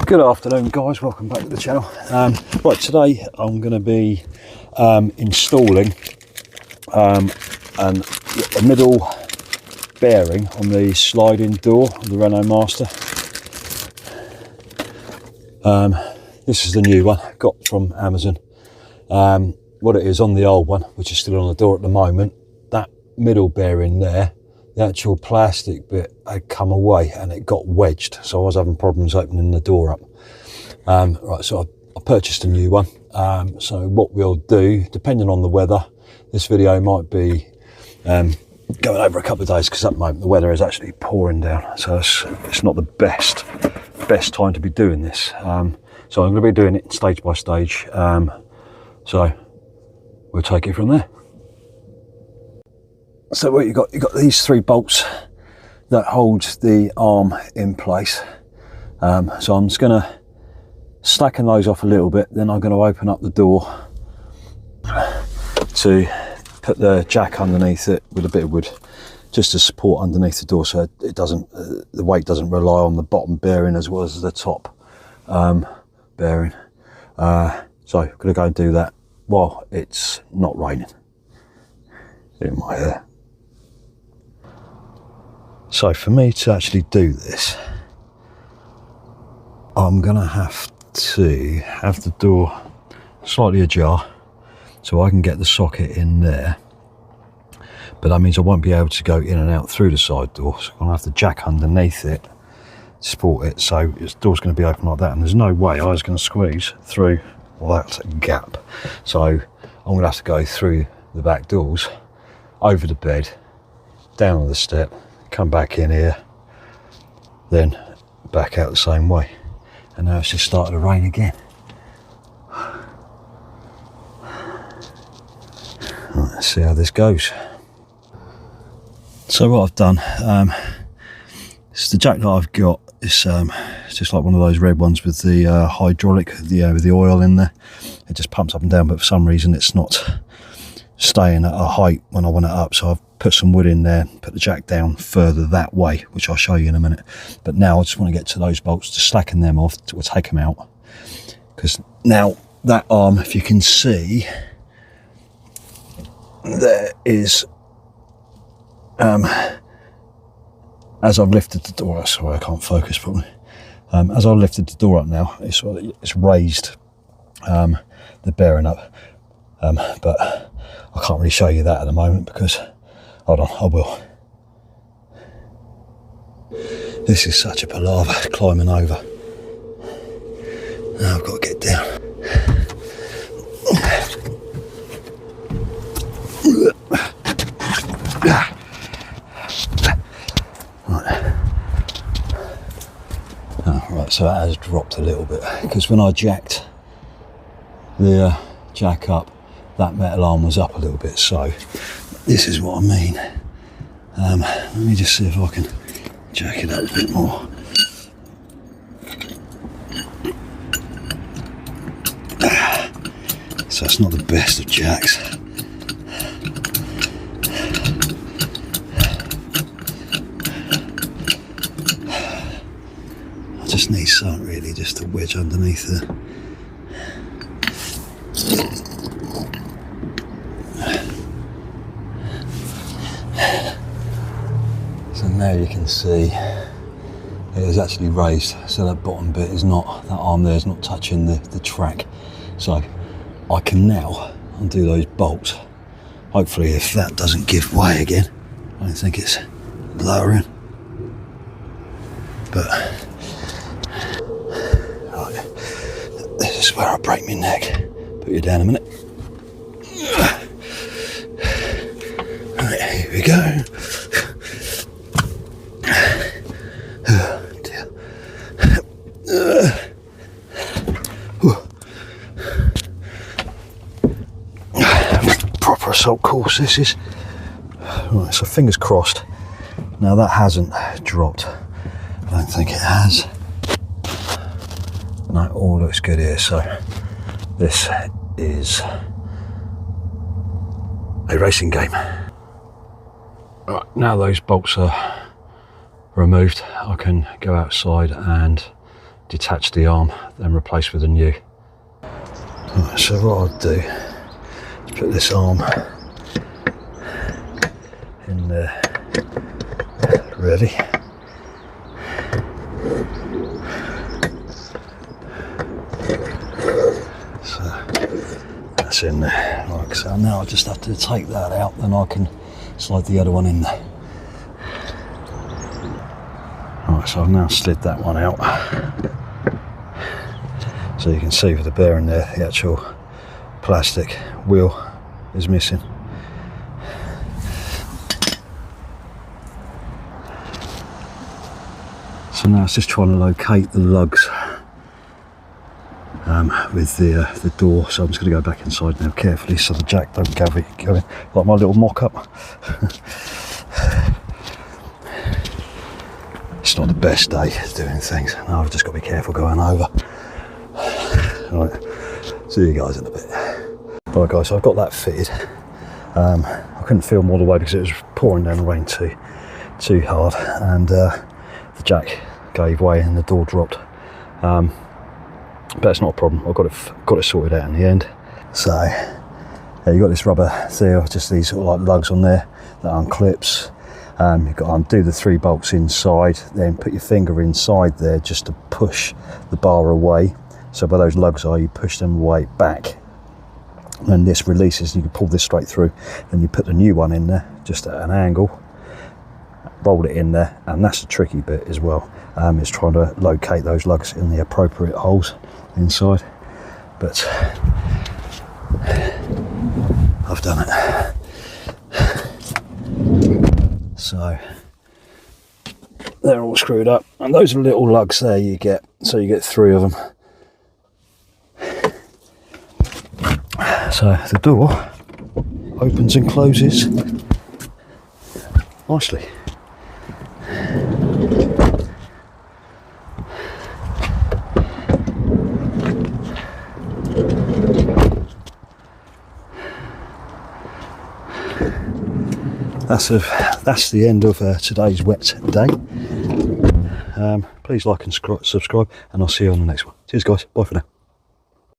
Good afternoon guys, welcome back to the channel. Right, today I'm going to be installing a middle bearing on the sliding door of the Renault Master. This is the new one, got from Amazon. What it is on the old one, which is still on the door at the moment, that middle bearing there, the actual plastic bit had come away and it got wedged, so I was having problems opening the door up. Right, so I purchased a new one. So what we'll do, depending on the weather, this video might be going over a couple of days, because at the moment the weather is actually pouring down, so it's not the best time to be doing this. So I'm going to be doing it stage by stage, so we'll take it from there. So what you've got these 3 bolts that hold the arm in place. So I'm just going to slacken those off a little bit, then I'm going to open up the door to put the jack underneath it with a bit of wood, just to support underneath the door, so it doesn't, the weight doesn't rely on the bottom bearing as well as the top bearing. So I'm going to go and do that while it's not raining in my hair. So for me to actually do this, I'm going to have the door slightly ajar so I can get the socket in there, but that means I won't be able to go in and out through the side door, so I'm going to have to jack underneath it to support it. So the door's going to be open like that, and there's no way I was going to squeeze through that gap, so I'm going to have to go through the back doors, over the bed, down on the step, come back in here, then back out the same way. And now it's just started to rain again. Right, let's see how this goes. So what I've done, it's the jack that I've got. It's just like one of those red ones with the hydraulic, with the oil in there. It just pumps up and down, but for some reason it's not staying at a height when I want it up. So I've put some wood in there, put the jack down further that way, which I'll show you in a minute. But now I just want to get to those bolts to slacken them off, or take them out, because now that arm, if you can see, there is, as I've lifted the door, sorry I can't focus probably, as I've lifted the door up now, it's raised the bearing up, but I can't really show you that at the moment because, hold on, I will. This is such a palaver climbing over. Now I've got to get down. Right, so that has dropped a little bit, because when I jacked the jack up, that metal arm was up a little bit, so this is what I mean. Let me just see if I can jack it up a bit more. So it's not the best of jacks. I just need something really just to wedge underneath there. So now you can see it is actually raised, so that bottom bit is not, that arm there is not touching the track. So I can now undo those bolts. Hopefully if that doesn't give way again, I don't think it's lowering. But right, this is where I break my neck. Put you down a minute. Right, here we go. Proper assault course this is. Right, so fingers crossed. Now that hasn't dropped. I don't think it has. No, all looks good here. So this is a racing game. Right, now those bolts are removed, I can go outside and detach the arm, then replace with a new. Right, so what I'll do is put this arm in there, ready. So that's in there. Like so, now I just have to take that out, then I can slide the other one in there. Right, so I've now slid that one out. So you can see with the bearing there, the actual plastic wheel is missing. So now it's just trying to locate the lugs with the door. So I'm just going to go back inside now carefully so the jack don't go in like my little mock-up. It's not the best day doing things. No, I've just got to be careful going over. Right, see you guys in a bit. Right guys, so I've got that fitted. I couldn't film all the way because it was pouring down the rain too hard, and the jack gave way and the door dropped. But it's not a problem. I've got it sorted out in the end. So yeah, you've got this rubber seal, just these sort of like lugs on there that unclips. You've got to undo the 3 bolts inside, then put your finger inside there just to push the bar away. So where those lugs are, you push them away back, and this releases. You can pull this straight through, then you put the new one in there just at an angle, roll it in there, and that's the tricky bit as well. It's trying to locate those lugs in the appropriate holes inside, but I've done it. So they're all screwed up, and those are little lugs there you get. So you get 3 of them. So the door opens and closes nicely. That's the end of today's wet day. Please like and subscribe, and I'll see you on the next one. Cheers guys, bye for now.